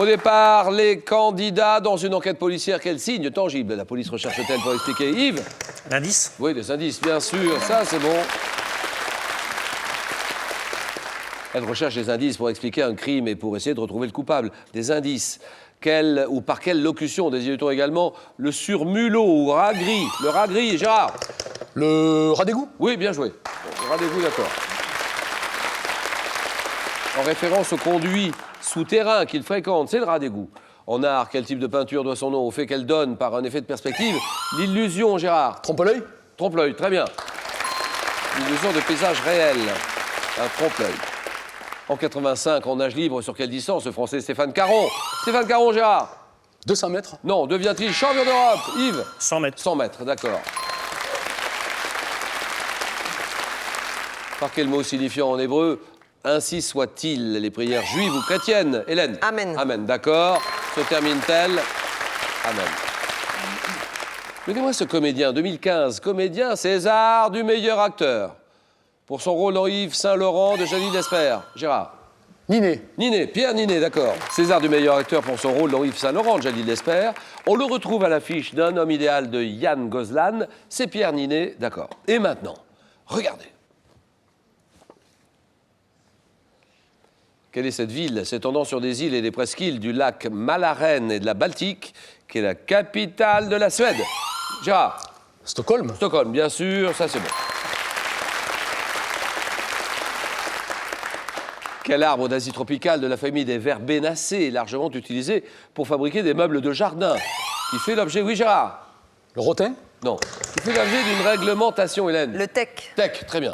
Au départ, les candidats dans une enquête policière, quel signe tangible la police recherche-t-elle pour expliquer? Yves? L'indice? Oui, des indices, bien sûr, ça c'est bon. Elle recherche des indices pour expliquer un crime et pour essayer de retrouver le coupable. Des indices. Par quelle locution désigne-t-on également le surmulot ou rat gris? Le rat gris, Gérard? Le rat d'égout? Oui, bien joué. Le rat d'égout, d'accord. En référence au conduit souterrain qu'il fréquente, c'est le rat d'égout. En art, quel type de peinture doit son nom au fait qu'elle donne, par un effet de perspective, l'illusion, Gérard? Trompe-l'œil? Trompe-l'œil, très bien. L'illusion de paysage réel. Un trompe-l'œil. En 85, en nage libre, sur quelle distance le Français Stéphane Caron? Stéphane Caron, Gérard? 200 mètres? Non, devient-il champion d'Europe? Yves? 100 mètres. 100 mètres, d'accord. Par quel mot signifiant en hébreu « ainsi soit-il » les prières juives ou chrétiennes? Hélène? Amen. Amen, d'accord. Se termine-t-elle? Amen. Donnez-moi ce comédien, 2015, comédien César du meilleur acteur. Pour son rôle dans Yves Saint-Laurent de Jalil Lesper. Gérard? Ninet? Ninet, Pierre Ninet, d'accord. César du meilleur acteur pour son rôle dans Yves Saint-Laurent de Jalil Lesper. On le retrouve à l'affiche d'Un homme idéal de Yann Gozlan. C'est Pierre Ninet, d'accord. Et maintenant, regardez. Quelle est cette ville s'étendant sur des îles et des presqu'îles du lac Malaren et de la Baltique, qui est la capitale de la Suède? Gérard? Stockholm? Stockholm, bien sûr, ça c'est bon. Quel arbre d'Asie tropicale de la famille des verbénacées est largement utilisé pour fabriquer des meubles de jardin? Qui fait l'objet, oui Gérard? Le rotin? Non. Qui fait l'objet d'une réglementation, Hélène? Le tech. Tech, très bien.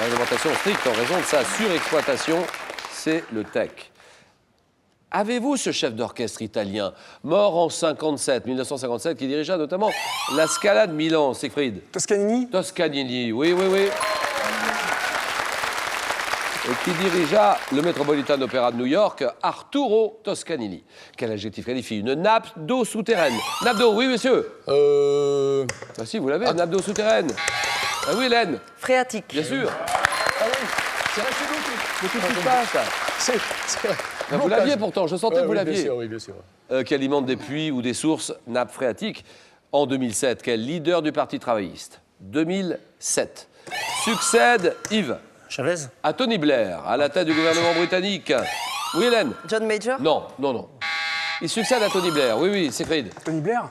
Réglementation stricte en raison de sa surexploitation, c'est le tech. Avez-vous ce chef d'orchestre italien, mort en 1957, qui dirigea notamment la Scala de Milan, Siegfried? Toscanini? Toscanini, oui, oui, oui. Et qui dirigea le Metropolitan Opera de New York, Arturo Toscanini. Quel adjectif qualifie une nappe d'eau souterraine? Nappe d'eau, oui, monsieur. Bah si, vous l'avez, nappe d'eau souterraine. Ah oui, Hélène? Phréatique. Bien sûr. Ah oui, c'est resté beaucoup. Mais qu'est-ce qui se passe, ça? C'est vrai. Ben, vous l'aviez pourtant, je sentais que vous oui, l'aviez. bien sûr, oui, bien sûr. Qui alimente des puits ou des sources, nappes phréatiques. En 2007, quel leader du Parti travailliste? 2007. Succède Yves? Chavez? À Tony Blair, à la tête du gouvernement britannique. Oui, Hélène? John Major. Non, non, non. Il succède à Tony Blair. Oui, oui, c'est Fried. Tony Blair?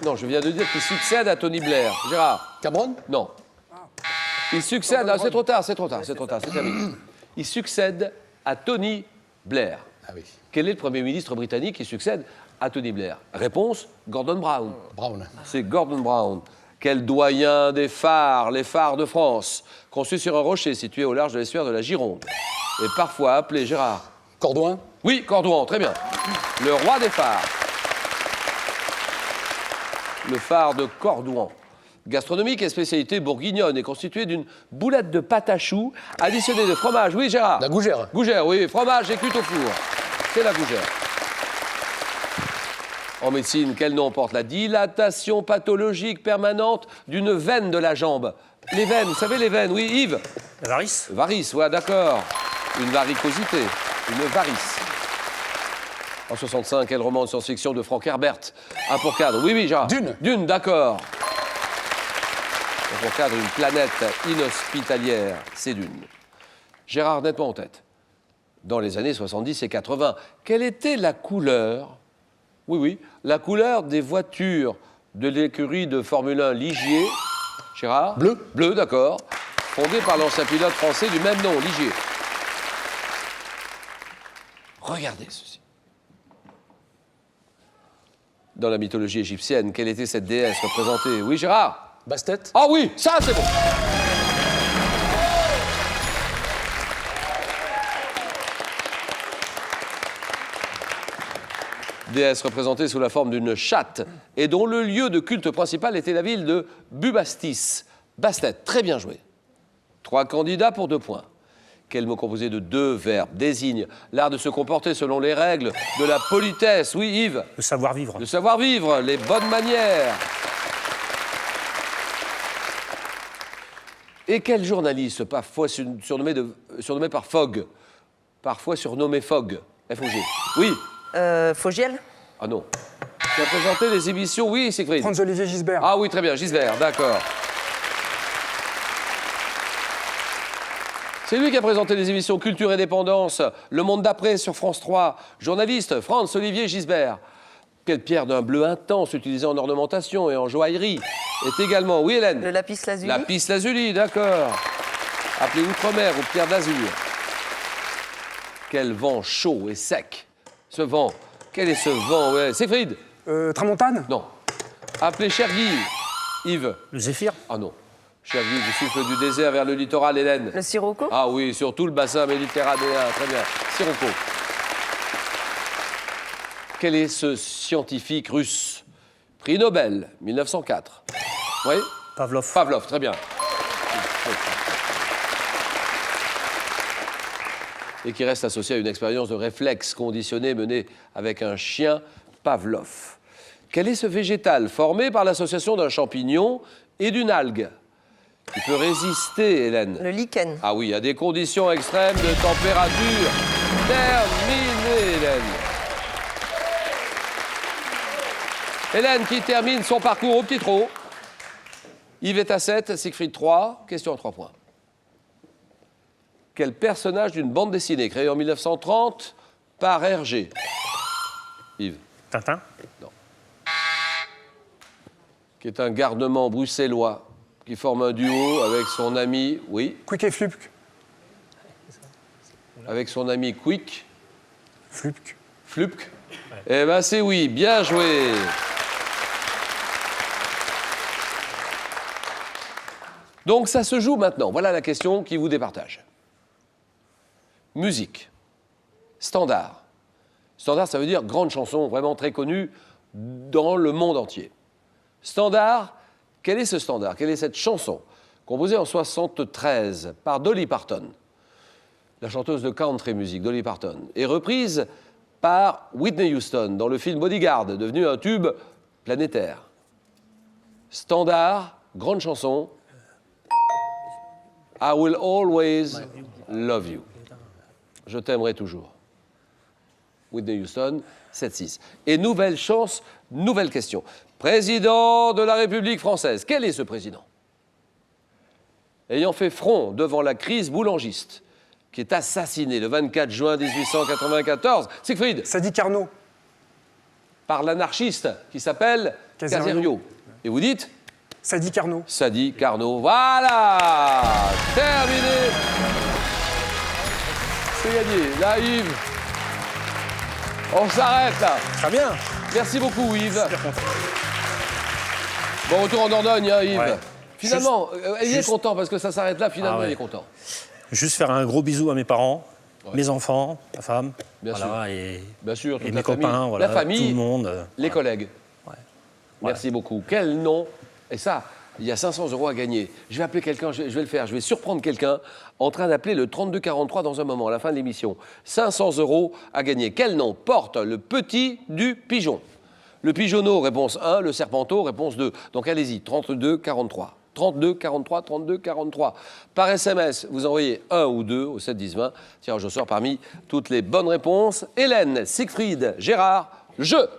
Non, je viens de dire qu'il succède à Tony Blair. Gérard? Cameron? Non. Il succède... Ah, c'est trop tard, c'est terminé. Il succède à Tony Blair. Ah oui. Quel est le Premier ministre britannique qui succède à Tony Blair? Réponse, Gordon Brown. Brown. C'est Gordon Brown. Quel doyen des phares, les phares de France, conçus sur un rocher situé au large de l'estuaire de la Gironde, et parfois appelé Gérard? Cordouin? Oui, Cordouan, très bien. Le roi des phares. Le phare de Cordouan. Gastronomique et spécialité bourguignonne est constituée d'une boulette de pâte à choux additionnée de fromage. Oui, Gérard? La gougère? Gougère, oui, fromage et cuite au four. C'est la gougère. En médecine, quel nom porte la dilatation pathologique permanente d'une veine de la jambe? Les veines, vous savez les veines, oui, Yves? La varice? Varice, ouais, d'accord. Une varicosité, une varice. En 65, quel roman de science-fiction de Frank Herbert a pour cadre? Oui, oui, Gérard. Dune. Dune, d'accord. Pour cadre une planète inhospitalière, c'est Dune. Gérard, nettement en tête. Dans les années 70 et 80, quelle était la couleur? Oui, oui, la couleur des voitures de l'écurie de Formule 1 Ligier. Gérard? Bleu. Bleu, d'accord. Fondée par l'ancien pilote français du même nom, Ligier. Regardez ceci. Dans la mythologie égyptienne, quelle était cette déesse représentée? Oui, Gérard? Bastet? Ah oui, ça c'est bon. Déesse représentée sous la forme d'une chatte et dont le lieu de culte principal était la ville de Bubastis. Bastet, très bien joué. 3 candidats pour 2 points. Quel mot composé de 2 verbes désigne l'art de se comporter selon les règles de la politesse? Oui, Yves? Le savoir-vivre. Le savoir-vivre, les bonnes manières. Et quel journaliste, parfois surnommé par Fogg, parfois surnommé Fogg, F-O-G. Oui. Fogiel. Ah non. Qui a présenté les émissions, oui, Siegfried. Franz-Olivier Gisbert. Ah oui, très bien, Gisbert, d'accord. C'est lui qui a présenté les émissions Culture et Dépendance, Le Monde d'après sur France 3. Journaliste, Franz-Olivier Gisbert. Quelle pierre d'un bleu intense utilisée en ornementation et en joaillerie est également... Oui, Hélène. Le lapis lazuli. Lapis lazuli, d'accord. Appelé outre-mer ou pierre d'azur. Quel vent chaud et sec. Ce vent, quel est ce vent? Ouais. Siegfried? Tramontane. Non. Appelé Chergui. Yves? Le zéphyr. Ah non. Chergui, du souffle du désert vers le littoral, Hélène. Le sirocco. Ah oui, surtout le bassin méditerranéen. Très bien. Sirocco. Quel est ce scientifique russe? Prix Nobel, 1904. Oui? Pavlov. Pavlov, très bien. Et qui reste associé à une expérience de réflexe conditionné menée avec un chien Pavlov. Quel est ce végétal formé par l'association d'un champignon et d'une algue qui peut résister, Hélène? Le lichen. Ah oui, à des conditions extrêmes de température. Terminé, Hélène. Hélène qui termine son parcours au petit trot. Yves est à 7, Siegfried 3. Question à 3 points. Quel personnage d'une bande dessinée créée en 1930 par Hergé? Yves. Tintin. Qui est un garnement bruxellois qui forme un duo avec son ami... Oui, Quick et Flupk. avec son ami Quick. Flupk. Flupk. Eh ben c'est oui, bien joué. Donc ça se joue maintenant. Voilà la question qui vous départage. Musique. Standard. Standard, ça veut dire grande chanson, vraiment très connue dans le monde entier. Standard, quel est ce standard? Quelle est cette chanson composée en 1973 par Dolly Parton, la chanteuse de country music, Dolly Parton, et reprise par Whitney Houston dans le film Bodyguard, devenu un tube planétaire. Standard, grande chanson. I will always love you. Je t'aimerai toujours. Whitney Houston, 7-6. Et nouvelle chance, nouvelle question. Président de la République française. Quel est ce président? Ayant fait front devant la crise boulangiste, qui est assassiné le 24 juin 1894, Siegfried, Sadi Carnot. par l'anarchiste qui s'appelle Caserio. Caserio. Et vous dites? Sadi Carnot. Sadi Carnot. Voilà! Terminé! C'est gagné. Là, Yves, on s'arrête là. Très bien. Merci beaucoup, Yves. Bon retour en Dordogne, hein, Yves. Ouais. Finalement, il est juste- content parce que ça s'arrête là, finalement, Ah ouais. il est content. Juste faire un gros bisou à mes parents, mes enfants, ma femme, Bien voilà, et Bien sûr, toute mes la famille. copains, voilà, La famille, tout le monde. les voilà. collègues. Merci beaucoup. Quel nom? Et ça, il y a 500 € à gagner. Je vais appeler quelqu'un, je vais le faire. Je vais surprendre quelqu'un en train d'appeler le 3243 dans un moment, à la fin de l'émission. 500 € à gagner. Quel nom porte le petit du pigeon? Le pigeonneau, réponse 1. Le serpenteau, réponse 2. Donc allez-y, 3243. 32 43 32 43. Par SMS, vous envoyez 1 ou 2 au 7 10 20. Tirage au sort parmi toutes les bonnes réponses. Hélène, Siegfried, Gérard, jeu.